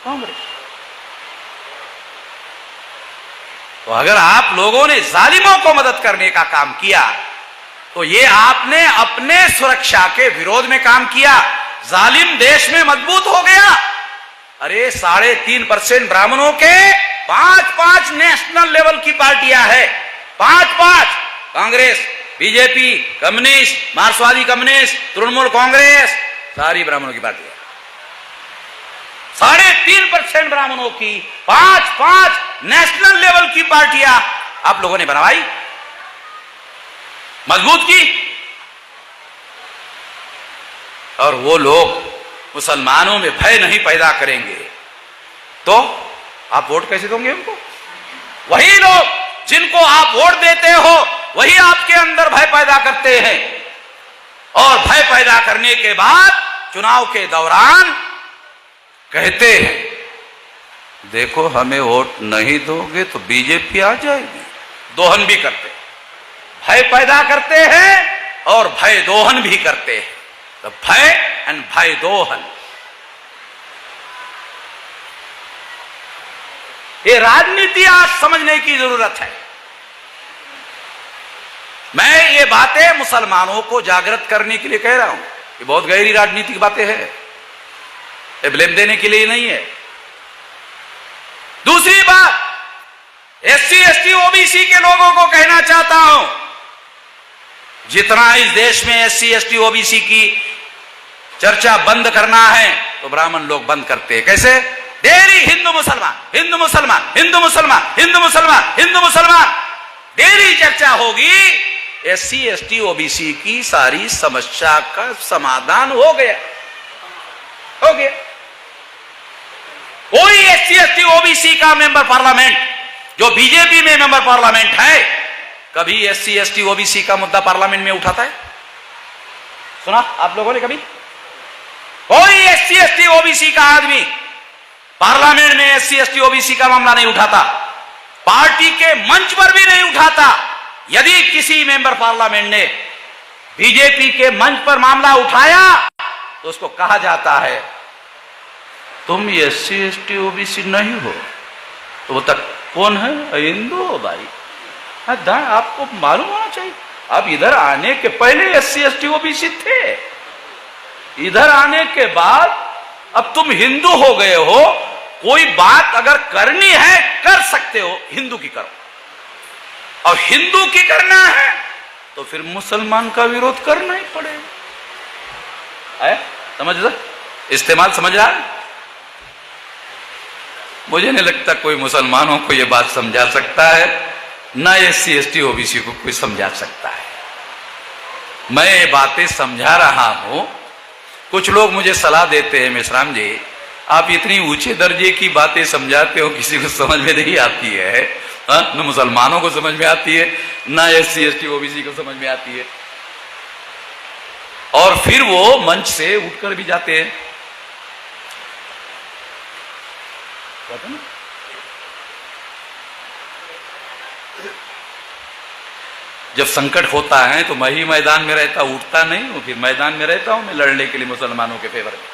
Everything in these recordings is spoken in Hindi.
कांग्रेस। तो अगर आप लोगों ने जालिमों को मदद करने का काम किया तो ये आपने अपने सुरक्षा के विरोध में काम किया। जालिम देश में मजबूत हो गया। अरे 3.5% ब्राह्मणों के 5 नेशनल लेवल की पार्टियां हैं। 5 कांग्रेस, बीजेपी, कम्युनिस्ट, मार्क्सवादी कम्युनिस्ट, तृणमूल कांग्रेस, सारी ब्राह्मणों की पार्टियां। 3.5% ब्राह्मणों की 5 नेशनल लेवल की पार्टियां आप लोगों ने बनवाई, मजबूत की। और वो लोग मुसलमानों में भय नहीं पैदा करेंगे तो आप वोट कैसे दोगे उनको? वही लोग जिनको आप वोट देते हो वही आपके अंदर भय पैदा करते हैं। और भय पैदा करने के बाद चुनाव के दौरान कहते हैं देखो हमें वोट नहीं दोगे तो बीजेपी आ जाएगी। दोहन भी करते हैं, भय पैदा करते हैं और भय दोहन भी करते हैं। तो भय एंड भय दोहन, ये राजनीति आज समझने की जरूरत है। मैं ये बातें मुसलमानों को जागृत करने के लिए कह रहा हूं। ये बहुत गहरी राजनीतिक बातें हैं, ये ब्लेम देने के लिए नहीं है। दूसरी बात, SC ST OBC के लोगों को कहना चाहता हूं, जितना इस देश में SC ST OBC की चर्चा बंद करना है तो ब्राह्मण लोग बंद करते हैं। कैसे? डेली हिंदू मुसलमान, हिंदू मुसलमान, हिंदू मुसलमान, हिंदू मुसलमान, हिंदू मुसलमान, डेली चर्चा होगी। SC ST OBC की सारी समस्या का समाधान हो गया। कोई SC ST OBC का मेंबर पार्लियामेंट जो बीजेपी में मेंबर पार्लियामेंट है, कभी SC ST OBC का मुद्दा पार्लियामेंट में उठाता है? सुना आप लोगों ने कभी? कोई SC ST OBC का आदमी पार्लियामेंट में SC ST OBC का मामला नहीं उठाता, पार्टी के मंच पर भी नहीं उठाता। यदि किसी मेंबर पार्लियामेंट ने बीजेपी के मंच पर मामला उठाया तो उसको कहा जाता है तुम SC ST OBC नहीं हो। तो वो तक कौन है? हिंदू हो भाई। आपको मालूम होना चाहिए, आप इधर आने के पहले SC ST OBC थे, इधर आने के बाद अब तुम हिंदू हो गए हो। कोई बात अगर करनी है कर सकते हो, हिंदू की करो। और हिंदू की करना है तो फिर मुसलमान का विरोध करना ही पड़ेगा। समझ रहे? इस्तेमाल समझ रहा है? मुझे नहीं लगता कोई मुसलमानों को यह बात समझा सकता है, ना SC ST OBC को कोई समझा सकता है। मैं ये बातें समझा रहा हूं। कुछ लोग मुझे सलाह देते हैं, मेश्राम जी आप इतनी ऊंचे दर्जे की बातें समझाते हो, किसी को समझ में नहीं आती है। न मुसलमानों को समझ में आती है, ना SC ST OBC को समझ में आती है। और फिर वो मंच से उठकर भी जाते हैं। जब संकट होता है तो मैं ही मैदान में रहता, उठता नहीं हूं। फिर मैदान में रहता हूं मैं लड़ने के लिए मुसलमानों के फेवर में।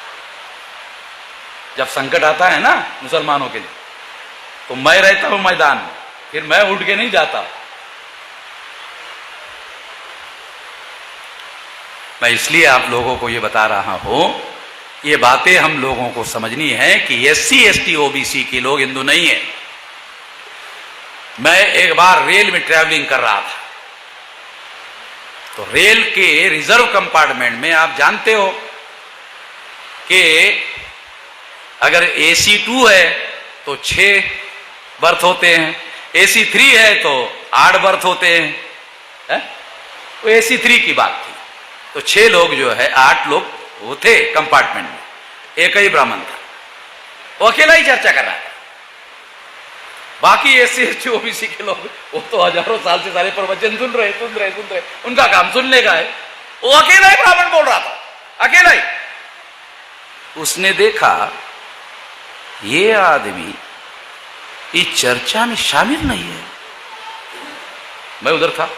जब संकट आता है ना मुसलमानों के लिए तो मैं रहता हूं मैदान में, फिर मैं उठ के नहीं जाता। मैं इसलिए आप लोगों को यह बता रहा हूं, ये बातें हम लोगों को समझनी है कि SC ST OBC के लोग हिंदू नहीं है। मैं एक बार रेल में ट्रैवलिंग कर रहा था, तो रेल के रिजर्व कंपार्टमेंट में आप जानते हो कि अगर AC2 है तो 6 बर्थ होते हैं, AC3 है तो 8 बर्थ होते हैं। तो AC3 की बात थी, तो 6 लोग जो है 8 लोग वो थे कंपार्टमेंट में, एक ही ब्राह्मण था, वो अकेला ही चर्चा कर रहा था। बाकी SC ST OBC के लोग वो तो हजारों साल से सारे प्रवचन सुन रहे, उनका काम सुनने का है। वो अकेला ही ब्राह्मण बोल रहा था, अकेला ही। उसने देखा ये आदमी इस चर्चा में शामिल नहीं है। मैं उधर था,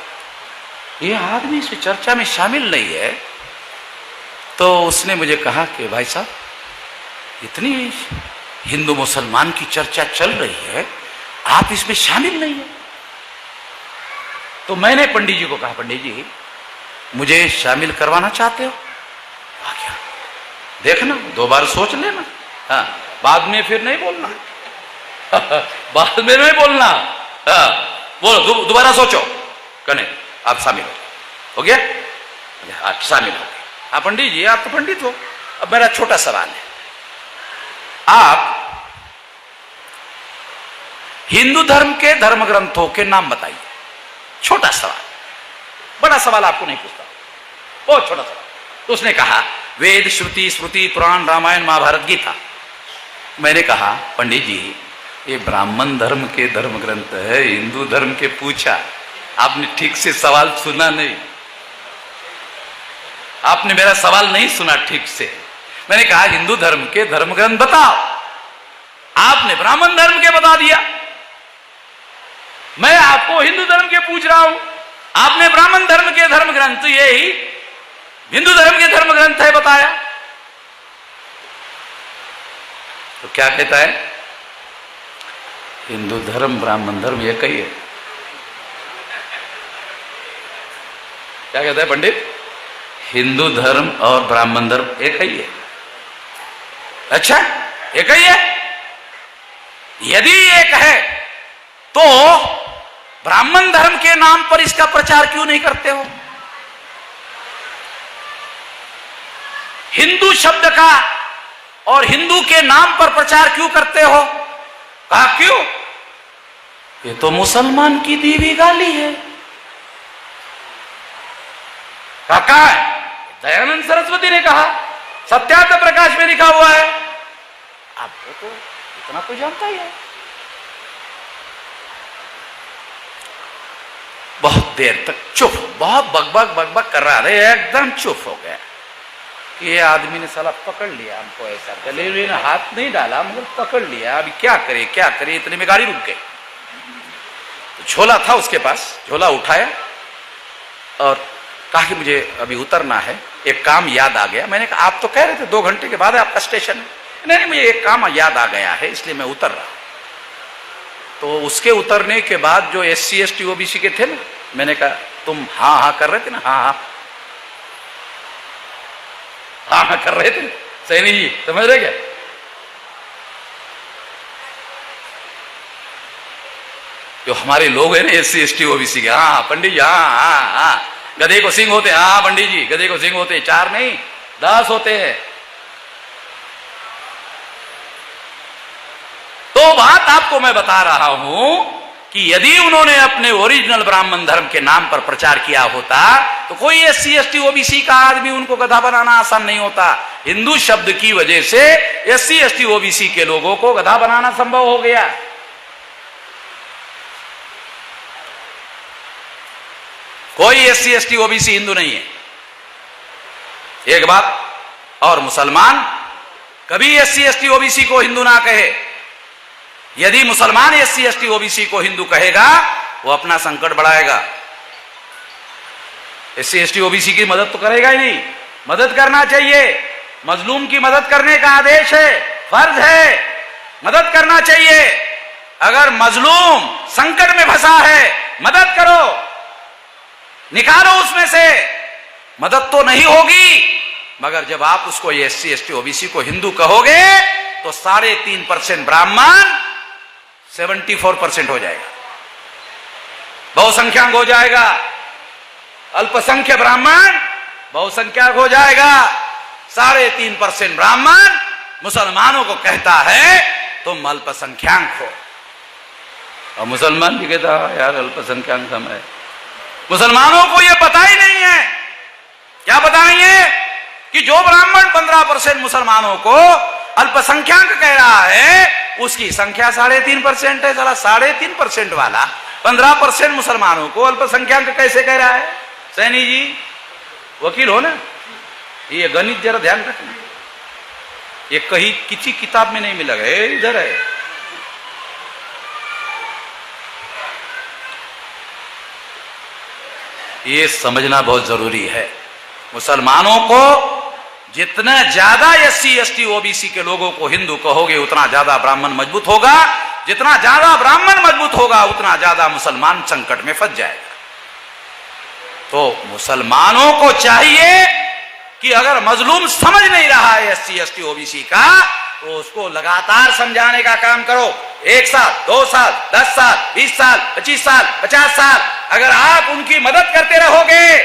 ये आदमी इस चर्चा में शामिल नहीं है। तो उसने मुझे कहा कि भाई साहब इतनी हिंदू मुसलमान की चर्चा चल रही है, आप इसमें शामिल नहीं है। तो मैंने पंडित जी को कहा, पंडित जी मुझे शामिल करवाना चाहते हो? क्या देखना, 2 बार सोच लेना, हाँ बाद में फिर नहीं बोलना। बाद में नहीं बोलना, हाँ बोलो दोबारा सोचो, कने आप शामिल हो गया? आप शामिल हो गए। हाँ पंडित जी आप तो पंडित हो। अब मेरा छोटा सवाल है, आप हिंदू धर्म के धर्म ग्रंथों के नाम बताइए। छोटा सवाल, बड़ा सवाल आपको नहीं पूछता, बहुत छोटा सवाल। तो उसने कहा वेद, श्रुति, स्मृति, पुराण, रामायण, महाभारत, गीता। मैंने कहा पंडित जी ये ब्राह्मण धर्म के धर्म ग्रंथ है, हिंदू धर्म के पूछा, आपने ठीक से सवाल सुना नहीं, आपने मेरा सवाल नहीं सुना ठीक से। मैंने कहा हिंदू धर्म के धर्म ग्रंथ बताओ, आपने ब्राह्मण धर्म के बता दिया। मैं आपको हिंदू धर्म के पूछ रहा हूं, आपने ब्राह्मण धर्म के धर्म ग्रंथ यही हिंदू धर्म के धर्म ग्रंथ है बताया। तो क्या कहता है? हिंदू धर्म ब्राह्मण धर्म एक ही है। क्या कहता है पंडित? हिंदू धर्म और ब्राह्मण धर्म एक ही है। अच्छा एक ही है? यदि एक है तो ब्राह्मण धर्म के नाम पर इसका प्रचार क्यों नहीं करते हो? हिंदू शब्द का और हिंदू के नाम पर प्रचार क्यों करते हो? कहा क्यों? ये तो मुसलमान की दी हुई गाली है। कहा है? दयानंद सरस्वती ने कहा, सत्यार्थ प्रकाश में लिखा हुआ है। आप तो इतना तो जानता ही है। बहुत देर तक चुप, बहुत बकबक बकबक कर रहा है, एकदम चुप हो गया। ये आदमी ने साला पकड़ लिया हमको, ऐसा गले में हाथ नहीं डाला मगर पकड़ लिया। अभी क्या करे क्या करे, इतने में गाड़ी रुक गई। तो झोला था उसके पास, झोला उठाया और कहा कि मुझे अभी उतरना है, एक काम याद आ गया। मैंने कहा आप तो कह रहे थे 2 घंटे के बाद है आपका स्टेशन है। नहीं मुझे एक काम याद आ गया है इसलिए मैं उतर रहा। तो उसके उतरने के बाद जो SC ST OBC के थे ना, मैंने कहा तुम हाँ हाँ कर रहे थे ना, हाँ हाँ हाँ हाँ कर रहे थे सैनी जी, समझ रहे क्या? जो हमारे लोग हैं ना SC ST OBC के, हाँ पंडित जी हाँ हाँ हाँ, गधे को सिंह होते हैं, हाँ पंडित जी गधे को सिंह होते हैं, 4 नहीं 10 होते हैं। तो बात आपको मैं बता रहा हूं कि यदि उन्होंने अपने ओरिजिनल ब्राह्मण धर्म के नाम पर प्रचार किया होता तो कोई SC ST OBC का आदमी उनको गधा बनाना आसान नहीं होता। हिंदू शब्द की वजह से SC ST OBC के लोगों को गधा बनाना संभव हो गया। कोई SC ST OBC हिंदू नहीं है। एक बात और, मुसलमान कभी SC ST OBC को हिंदू ना कहे। यदि मुसलमान SC ST OBC को हिंदू कहेगा वो अपना संकट बढ़ाएगा। SC ST OBC की मदद तो करेगा ही नहीं। मदद करना चाहिए, मजलूम की मदद करने का आदेश है, फर्ज है, मदद करना चाहिए। अगर मजलूम संकट में फंसा है मदद करो, निकालो उसमें से। मदद तो नहीं होगी मगर जब आप उसको SC ST OBC को हिंदू कहोगे तो 3.5% ब्राह्मण 74% हो जाएगा, बहुसंख्यक हो जाएगा। अल्पसंख्यक ब्राह्मण बहुसंख्यक हो जाएगा। 3.5% ब्राह्मण मुसलमानों को कहता है तुम अल्पसंख्यक हो, और मुसलमान भी कहता है यार अल्पसंख्यक हम है। मुसलमानों को यह पता ही नहीं है। क्या पता नहीं है कि जो ब्राह्मण 15% मुसलमानों को अल्पसंख्यक कह रहा है उसकी संख्या 3.5% है। साला 3.5% वाला 15% मुसलमानों को अल्पसंख्यक कैसे कह रहा है? सैनी जी वकील हो ना, ये गणित जरा ध्यान रखना, ये कहीं किसी किताब में नहीं मिलेगा, इधर है। ये समझना बहुत जरूरी है। मुसलमानों को जितना ज्यादा एससी एसटी ओबीसी के लोगों को हिंदू कहोगे उतना ज्यादा ब्राह्मण मजबूत होगा, जितना ज्यादा ब्राह्मण मजबूत होगा उतना ज्यादा मुसलमान संकट में फंस जाएगा। तो मुसलमानों को चाहिए कि अगर मजलूम समझ नहीं रहा है एससी एसटी ओबीसी का, तो उसको लगातार समझाने का काम करो। 1 साल, 2 साल, 10 साल, 20 साल, 25 साल, 50 साल, अगर आप उनकी मदद करते रहोगे,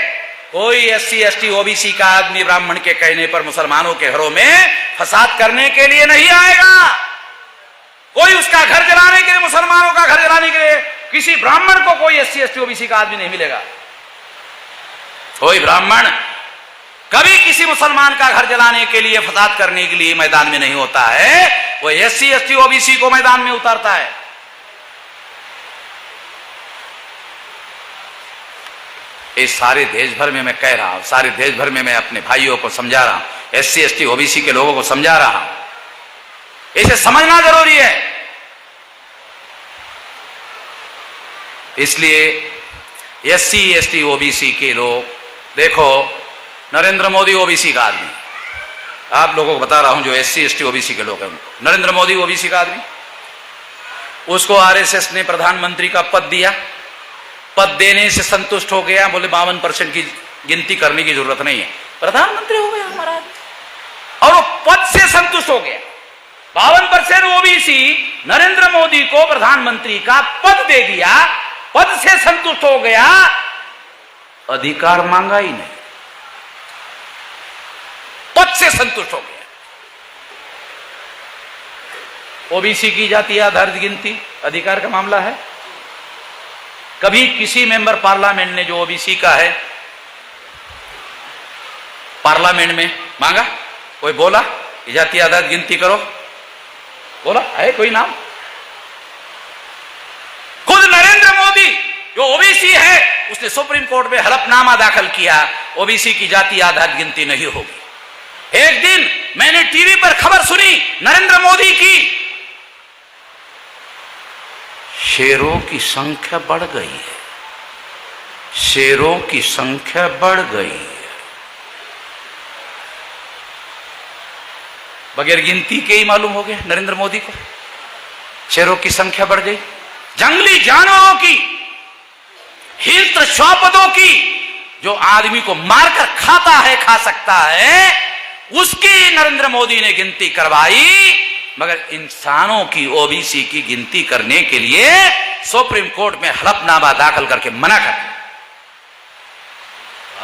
कोई एससी एसटी ओबीसी का आदमी ब्राह्मण के कहने पर मुसलमानों के घरों में फसाद करने के लिए नहीं आएगा। कोई उसका घर जलाने के लिए, मुसलमानों का घर जलाने के लिए किसी ब्राह्मण को कोई एससी एसटी ओबीसी का आदमी नहीं मिलेगा। कोई ब्राह्मण कभी किसी मुसलमान का घर जलाने के लिए, फसाद करने के लिए मैदान में नहीं होता है, वो एससी एसटी ओबीसी को मैदान में उतारता है। इस सारे देश भर में मैं कह रहा हूं, सारे देश भर में मैं अपने भाइयों को समझा रहा हूं, एससी एसटी ओबीसी के लोगों को समझा रहा हूं। इसे समझना जरूरी है। इसलिए एससी एसटी ओबीसी के लोग, देखो नरेंद्र मोदी ओबीसी का आदमी, आप लोगों को बता रहा हूं जो एससी एसटी ओबीसी के लोग हैं, नरेंद्र मोदी ओबीसी का आदमी, उसको आरएसएस ने प्रधानमंत्री का पद दिया। पद देने से संतुष्ट हो गया, बोले 52% की गिनती करने की जरूरत नहीं है, प्रधानमंत्री हो गया हमारा, और वो पद से संतुष्ट हो गया। 52% ओबीसी नरेंद्र मोदी को प्रधानमंत्री का पद दे दिया, पद से संतुष्ट हो गया, अधिकार मांगा ही नहीं, पद से संतुष्ट हो गया। ओबीसी की जातीय आधारित गिनती अधिकार का मामला है। कभी किसी मेंबर पार्लियामेंट ने जो ओबीसी का है पार्लियामेंट में मांगा? कोई बोला जातीय आधारित गिनती करो? बोला है कोई नाम? खुद नरेंद्र मोदी जो ओबीसी है उसने सुप्रीम कोर्ट में हलफनामा दाखिल किया, ओबीसी की जातीय आधारित गिनती नहीं होगी। एक दिन मैंने टीवी पर खबर सुनी नरेंद्र मोदी की, शेरों की संख्या बढ़ गई है, शेरों की संख्या बढ़ गई है, बगैर गिनती के ही मालूम हो गया नरेंद्र मोदी को, शेरों की संख्या बढ़ गई। जंगली जानवरों की, हिंस्र श्वापदों की, जो आदमी को मारकर खाता है, खा सकता है, उसकी नरेंद्र मोदी ने गिनती करवाई, मगर इंसानों की, ओबीसी की गिनती करने के लिए सुप्रीम कोर्ट में हलफनामा दाखिल करके मना कर दिया।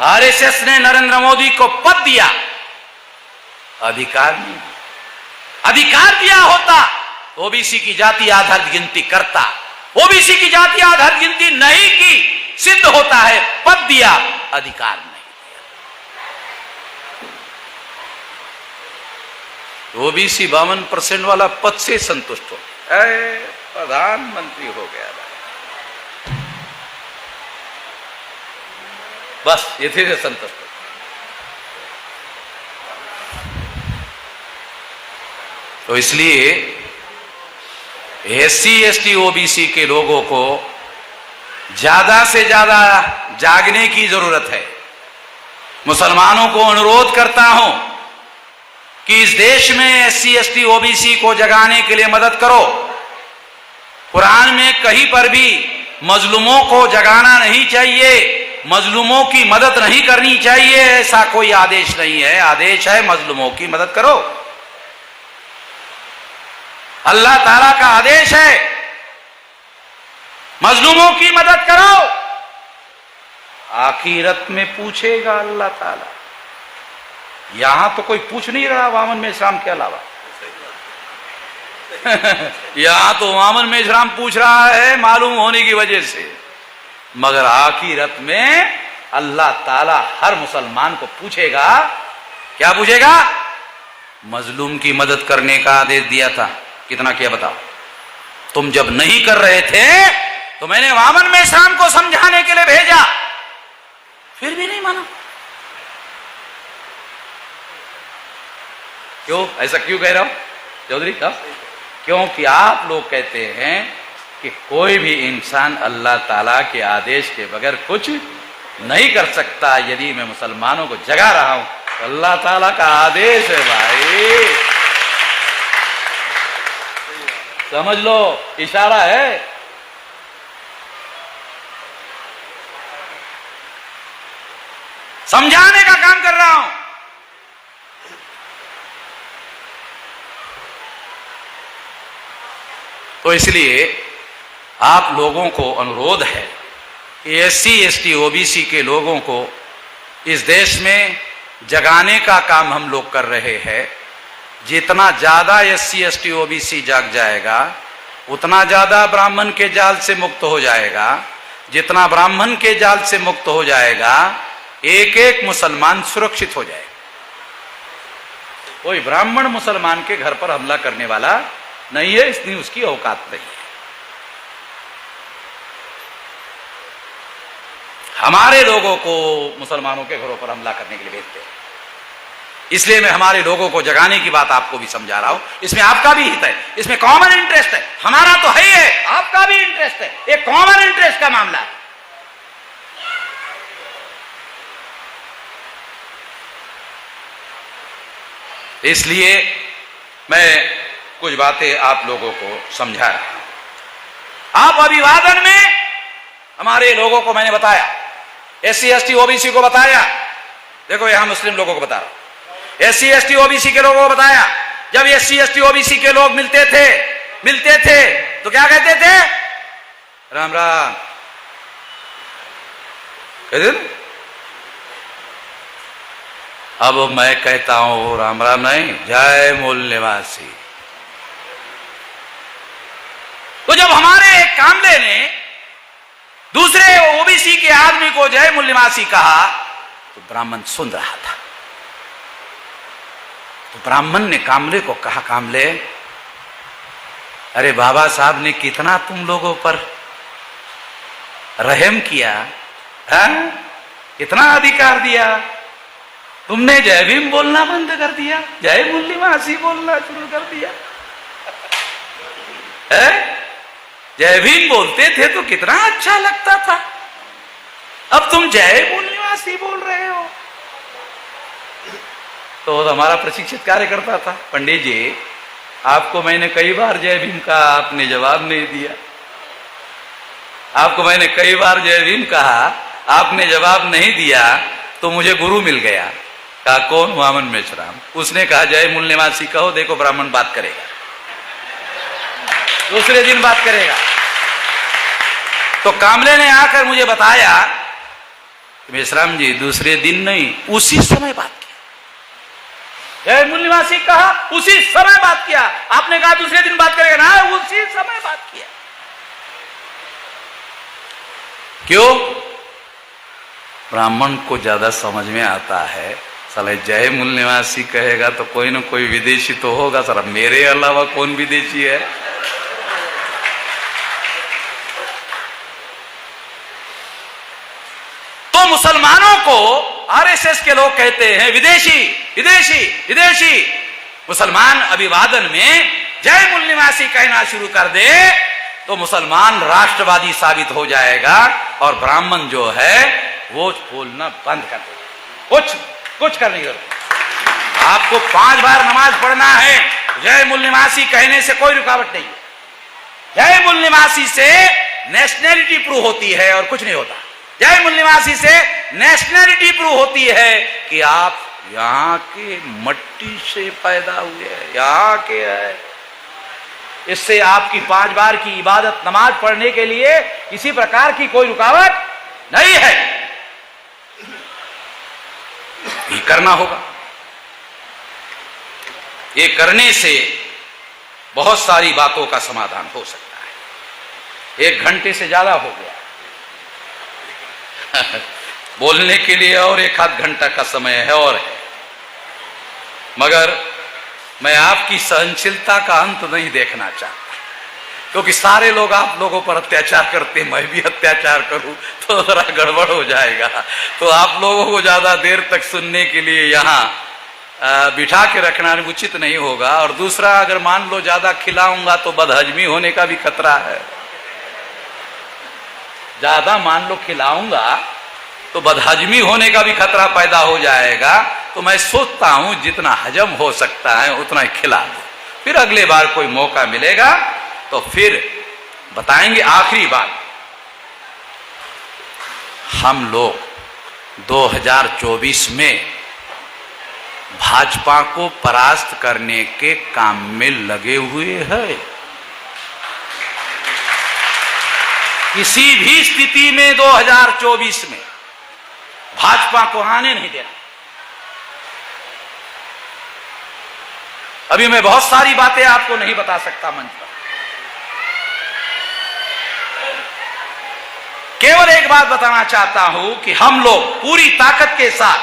आरएसएस ने नरेंद्र मोदी को पद दिया, अधिकार नहीं। अधिकार दिया होता ओबीसी की जाति आधारित गिनती करता, ओबीसी की जाति आधारित गिनती नहीं की, सिद्ध होता है पद दिया, अधिकार नहीं। ओबीसी 52% वाला पद से संतुष्ट हो, प्रधानमंत्री हो गया भाई, बस ये थे संतुष्ट हो। तो इसलिए एससी एसटी ओबीसी के लोगों को ज्यादा से ज्यादा जागने की जरूरत है। मुसलमानों को अनुरोध करता हूं कि इस देश में एससी एसटी ओबीसी को जगाने के लिए मदद करो। कुरान में कहीं पर भी मजलूमों को जगाना नहीं चाहिए, मजलूमों की मदद नहीं करनी चाहिए, ऐसा कोई आदेश नहीं है। आदेश है मजलूमों की मदद करो, अल्लाह ताला का आदेश है, मजलूमों की मदद करो। आखिरत में पूछेगा अल्लाह ताला। यहां तो कोई पूछ नहीं रहा वामन मेश्राम के अलावा यहां तो वामन मेश्राम पूछ रहा है मालूम होने की वजह से, मगर आखिरत में अल्लाह ताला हर मुसलमान को पूछेगा। क्या पूछेगा? मजलूम की मदद करने का आदेश दिया था, कितना किया बताओ? तुम जब नहीं कर रहे थे तो मैंने वामन मेश्राम को समझाने के लिए भेजा, फिर भी नहीं माना। क्यों? ऐसा क्यों कह रहा हूं चौधरी साहब? क्योंकि आप लोग कहते हैं कि कोई भी इंसान अल्लाह ताला के आदेश के बगैर कुछ नहीं कर सकता। यदि मैं मुसलमानों को जगा रहा हूं अल्लाह ताला का आदेश है भाई, समझ लो, इशारा है। समझाने का काम कर रहा हूं। तो इसलिए आप लोगों को अनुरोध है कि एससी एसटी ओबीसी के लोगों को इस देश में जगाने का काम हम लोग कर रहे हैं। जितना ज्यादा एससी एसटी ओबीसी जाग जाएगा उतना ज्यादा ब्राह्मण के जाल से मुक्त हो जाएगा। जितना ब्राह्मण के जाल से मुक्त हो जाएगा एक एक मुसलमान सुरक्षित हो जाएगा। कोई ब्राह्मण मुसलमान के घर पर हमला करने वाला नहीं है, इसलिए उसकी औकात नहीं है। हमारे लोगों को मुसलमानों के घरों पर हमला करने के लिए भेजते हैं। इसलिए मैं हमारे लोगों को जगाने की बात आपको भी समझा रहा हूं। इसमें आपका भी हित है, इसमें कॉमन इंटरेस्ट है। हमारा तो है ही है, आपका भी इंटरेस्ट है। एक कॉमन इंटरेस्ट का मामला है। इसलिए मैं कुछ बातें आप लोगों को समझा रहा हूं। आप अभिवादन में हमारे लोगों को मैंने बताया, एससी एसटी ओबीसी को बताया। देखो यहां मुस्लिम लोगों को बता रहा हूं, एससी एसटी ओबीसी के लोगों को बताया। जब एससी एसटी ओबीसी के लोग मिलते थे तो क्या कहते थे? राम राम। अब मैं कहता हूं राम राम नहीं, जय मूल निवासी। तो जब हमारे एक कामले ने दूसरे ओबीसी के आदमी को जय मूल निवासी कहा तो ब्राह्मण सुन रहा था। तो ब्राह्मण ने कामले को कहा, कामले अरे बाबा साहब ने कितना तुम लोगों पर रहम किया, कितना अधिकार दिया, तुमने जय भीम बोलना बंद कर दिया, जय मूल निवासी बोलना शुरू कर दिया। जय भीम बोलते थे तो कितना अच्छा लगता था, अब तुम जय मूल निवासी बोल रहे हो। तो हमारा प्रशिक्षित कार्यकर्ता था, पंडित जी आपको मैंने कई बार जय भीम कहा, आपने जवाब नहीं दिया। आपको मैंने कई बार जय भीम कहा, आपने जवाब नहीं दिया, तो मुझे गुरु मिल गया। कहा कौन? वामन मेश्राम। उसने कहा जय मूल निवासी कहो, देखो ब्राह्मण बात करेगा, दूसरे दिन बात करेगा। तो कामले ने आकर मुझे बताया मेश्राम जी दूसरे दिन नहीं, उसी समय बात किया। जय मूल निवासी कहा, उसी समय बात किया। आपने कहा दूसरे दिन बात करेगा ना, उसी समय बात किया। क्यों? ब्राह्मण को ज्यादा समझ में आता है, साले जय मूल निवासी कहेगा तो कोई ना कोई विदेशी तो होगा। सर मेरे अलावा कौन विदेशी है? तो मुसलमानों को आरएसएस के लोग कहते हैं विदेशी विदेशी विदेशी। मुसलमान अभिवादन में जय मूल निवासी कहना शुरू कर दे तो मुसलमान राष्ट्रवादी साबित हो जाएगा और ब्राह्मण जो है वो बोलना बंद कर देगा। कुछ करने की जरूरत। आपको 5 बार नमाज पढ़ना है, जय मूल निवासी कहने से कोई रुकावट नहीं है। जय मूल निवासी से नेशनैलिटी प्रूव होती है और कुछ नहीं होता। जय मूल निवासी से नेशनैलिटी प्रूव होती है कि आप यहां के मट्टी से पैदा हुए हैं, यहां के है। इससे आपकी 5 बार की इबादत नमाज पढ़ने के लिए किसी प्रकार की कोई रुकावट नहीं है। ये करना होगा। ये करने से बहुत सारी बातों का समाधान हो सकता है। 1 घंटे से ज्यादा हो गया बोलने के लिए और 1 आध घंटा का समय है और है, मगर मैं आपकी सहनशीलता का अंत नहीं देखना चाहता, क्योंकि सारे लोग आप लोगों पर अत्याचार करते, मैं भी अत्याचार करूं तो जरा गड़बड़ हो जाएगा। तो आप लोगों को ज्यादा देर तक सुनने के लिए यहाँ बिठा के रखना उचित नहीं होगा। और दूसरा, अगर मान लो ज्यादा खिलाऊंगा तो बदहजमी होने का भी खतरा है। ज्यादा मान लो खिलाऊंगा तो बदहजमी होने का भी खतरा पैदा हो जाएगा। तो मैं सोचता हूं जितना हजम हो सकता है उतना खिला दो, फिर अगले बार कोई मौका मिलेगा तो फिर बताएंगे। आखिरी बात, हम लोग 2024 में भाजपा को परास्त करने के काम में लगे हुए हैं। किसी भी स्थिति में 2024 में भाजपा को आने नहीं देना। अभी मैं बहुत सारी बातें आपको नहीं बता सकता मंच पर, केवल एक बात बताना चाहता हूं कि हम लोग पूरी ताकत के साथ,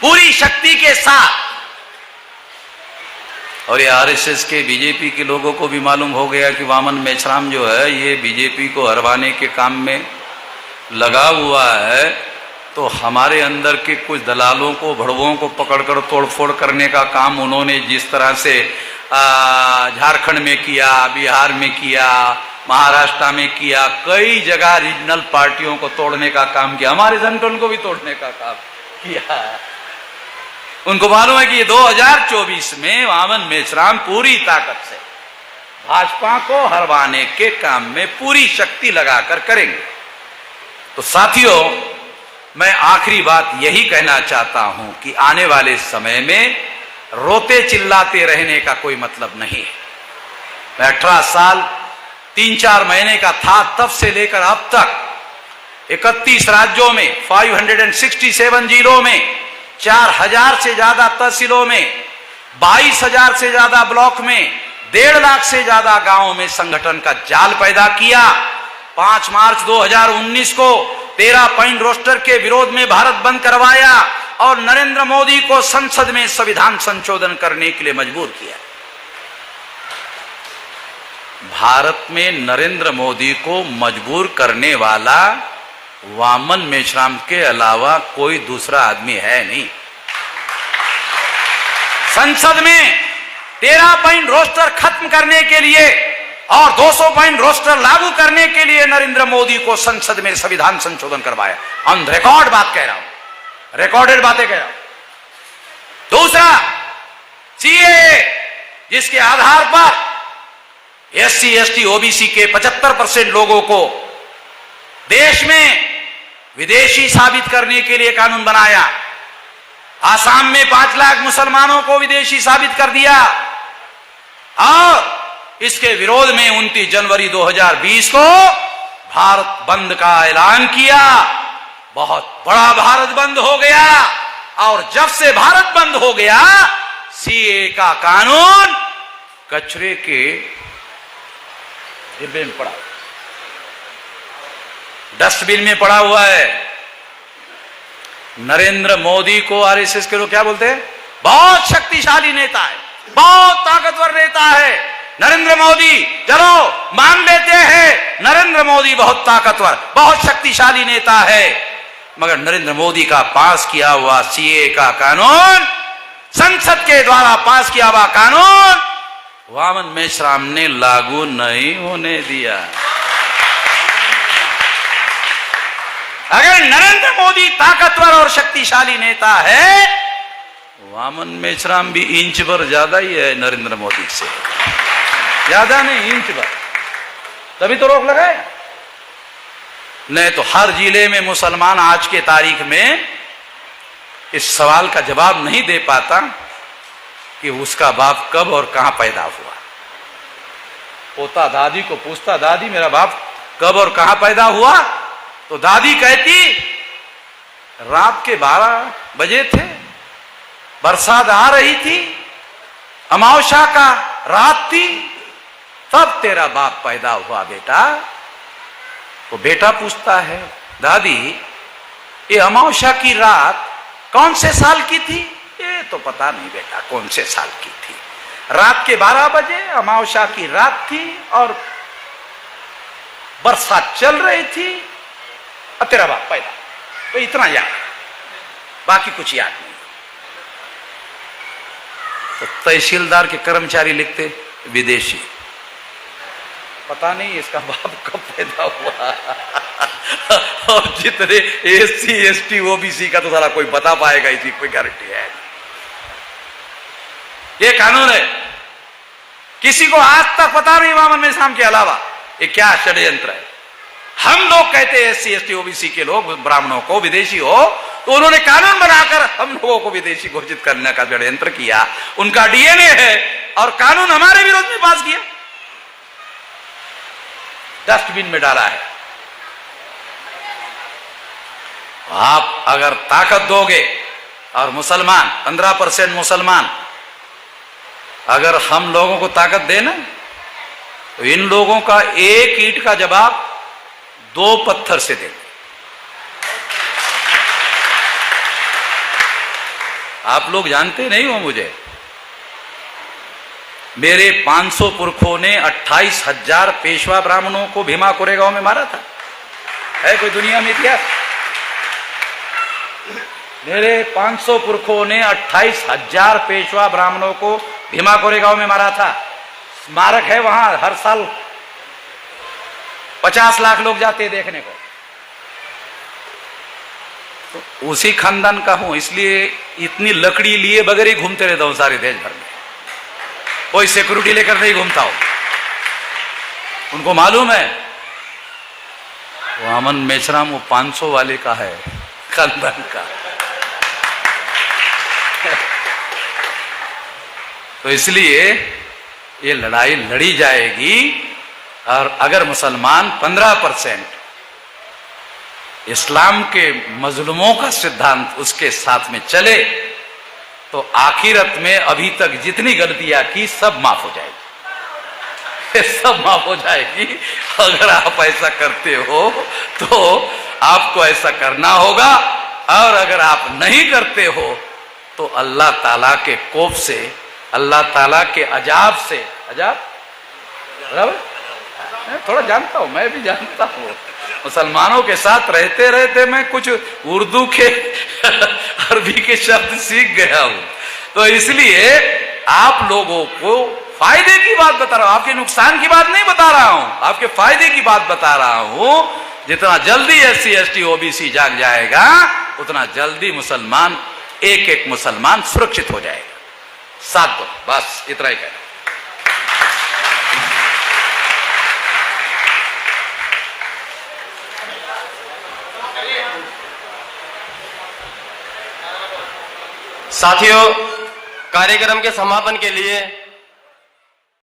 पूरी शक्ति के साथ, और ये आरएसएस के बीजेपी के लोगों को भी मालूम हो गया कि वामन मेश्राम जो है ये बीजेपी को हरवाने के काम में लगा हुआ है, तो हमारे अंदर के कुछ दलालों को, भड़वों को पकड़कर तोड़फोड़ करने का काम उन्होंने जिस तरह से झारखंड में किया, बिहार में किया, महाराष्ट्र में किया, कई जगह रीजनल पार्टियों को तोड़ने का काम किया, हमारे संगठन को भी तोड़ने का काम किया। उनको मालूम है कि ये 2024 में वामन मेश्राम पूरी ताकत से भाजपा को हरवाने के काम में पूरी शक्ति लगाकर करेंगे। तो साथियों, मैं आखिरी बात यही कहना चाहता हूं कि आने वाले समय में रोते चिल्लाते रहने का कोई मतलब नहीं है। मैं 18 साल 3-4 महीने का था, तब से लेकर अब तक 31 राज्यों में, 567 जिलों में, 4000 से ज्यादा तहसीलों में, 22,000 से ज्यादा ब्लॉक में, 1.5 लाख से ज्यादा गांवों में संगठन का जाल पैदा किया। 5 मार्च 2019 को 13 पॉइंट रोस्टर के विरोध में भारत बंद करवाया और नरेंद्र मोदी को संसद में संविधान संशोधन करने के लिए मजबूर किया। भारत में नरेंद्र मोदी को मजबूर करने वाला वामन मेश्राम के अलावा कोई दूसरा आदमी है नहीं। संसद में 13 पॉइंट रोस्टर खत्म करने के लिए और 200 पॉइंट रोस्टर लागू करने के लिए नरेंद्र मोदी को संसद में संविधान संशोधन करवाया। ऑन रिकॉर्ड बात कह रहा हूं, रिकॉर्डेड बातें कह रहा हूं। दूसरा, सीएए, जिसके आधार पर एससी, एसटी, ओबीसी के 75% लोगों को देश में विदेशी साबित करने के लिए कानून बनाया। आसाम में 5 लाख मुसलमानों को विदेशी साबित कर दिया और इसके विरोध में 29 जनवरी 2020 को भारत बंद का ऐलान किया। बहुत बड़ा भारत बंद हो गया और जब से भारत बंद हो गया, सीए का कानून कचरे के डिब्बे में पड़ा, डस्टबिन में पड़ा हुआ है। नरेंद्र मोदी को आरएसएस के लोग क्या बोलते हैं? बहुत शक्तिशाली नेता है, बहुत ताकतवर नेता है नरेंद्र मोदी। चलो मान लेते हैं नरेंद्र मोदी बहुत ताकतवर, बहुत शक्तिशाली नेता है, मगर नरेंद्र मोदी का पास किया हुआ सीए का कानून, संसद के द्वारा पास किया हुआ कानून वामन मेश्राम ने लागू नहीं होने दिया। अगर नरेंद्र मोदी ताकतवर और शक्तिशाली नेता है, वामन मेश्राम भी इंच भर ज्यादा ही है नरेंद्र मोदी से, ज्यादा नहीं, इंच भर, तभी तो रोक लगाए। नहीं तो हर जिले में मुसलमान आज के तारीख में इस सवाल का जवाब नहीं दे पाता कि उसका बाप कब और कहां पैदा हुआ। पोता दादी को पूछता, दादी मेरा बाप कब और कहां पैदा हुआ, तो दादी कहती रात के 12 बजे थे, बरसात आ रही थी, अमावस्या का रात थी, तब तेरा बाप पैदा हुआ बेटा। तो बेटा पूछता है, दादी ये अमावस्या की रात कौन से साल की थी? ये तो पता नहीं बेटा कौन से साल की थी, रात के 12 बजे अमावस्या की रात थी और बरसात चल रही थी और तेरा बाप पैदा। तो इतना याद, बाकी कुछ याद नहीं। तो तहसीलदार के कर्मचारी लिखते विदेशी, पता नहीं इसका बाप कब पैदा हुआ। और जितने एससी एसटी ओबीसी का तो सारा कोई बता पाएगा, इसी कोई गारंटी है। ये कानून है, किसी को आज तक पता नहीं इमाम निजाम के अलावा ये क्या षड्यंत्र है। हम लोग कहते हैं एससी एसटी ओबीसी के लोग ब्राह्मणों को विदेशी हो, तो उन्होंने कानून बनाकर हम लोगों को विदेशी घोषित करने का षड्यंत्र किया। उनका डीएनए है और कानून हमारे विरोध में पास किया, डस्टबिन में डाला है। आप अगर ताकत दोगे और मुसलमान 15% मुसलमान अगर हम लोगों को ताकत देना, तो इन लोगों का एक ईंट का जवाब 2 पत्थर से देंगे। आप लोग जानते नहीं हो मुझे, मेरे 500 पुरखों ने 28,000 पेशवा ब्राह्मणों को भीमा कोरेगांव में मारा था। है कोई दुनिया में इतिहास? मेरे 500 पुरखों ने 28,000 पेशवा ब्राह्मणों को भीमा कोरेगांव में मारा था। स्मारक है वहां, हर साल 50 लाख लोग जाते हैं देखने को। तो उसी खानदान का हूं, इसलिए इतनी लकड़ी लिए बगैर ही घूमते रहता हूं सारे देश भर में। कोई सिक्योरिटी लेकर नहीं घूमता हूं। उनको मालूम है वो अमन मेश्राम वो 500 वाले का है, खानदान का। तो इसलिए ये लड़ाई लड़ी जाएगी। और अगर मुसलमान 15% इस्लाम के मजलूमों का सिद्धांत उसके साथ में चले, तो आखिरत में अभी तक जितनी गलतियां की सब माफ हो जाएगी, सब माफ हो जाएगी। अगर आप ऐसा करते हो तो आपको ऐसा करना होगा, और अगर आप नहीं करते हो तो अल्लाह ताला के कोप से, अल्लाह ताला के अजाब से, अजाब बराबर थोड़ा जानता हूं, मैं भी जानता हूं। मुसलमानों के साथ रहते रहते मैं कुछ उर्दू के अरबी के शब्द सीख गया हूं। तो इसलिए आप लोगों को फायदे की बात बता रहा हूं, आपके नुकसान की बात नहीं बता रहा हूं, आपके फायदे की बात बता रहा हूं। जितना जल्दी एससी एसटी ओबीसी जाग जाएगा, उतना जल्दी मुसलमान, एक एक मुसलमान सुरक्षित हो जाएगा। साथ दो, बस इतना ही कहना। साथियों, कार्यक्रम के समापन के लिए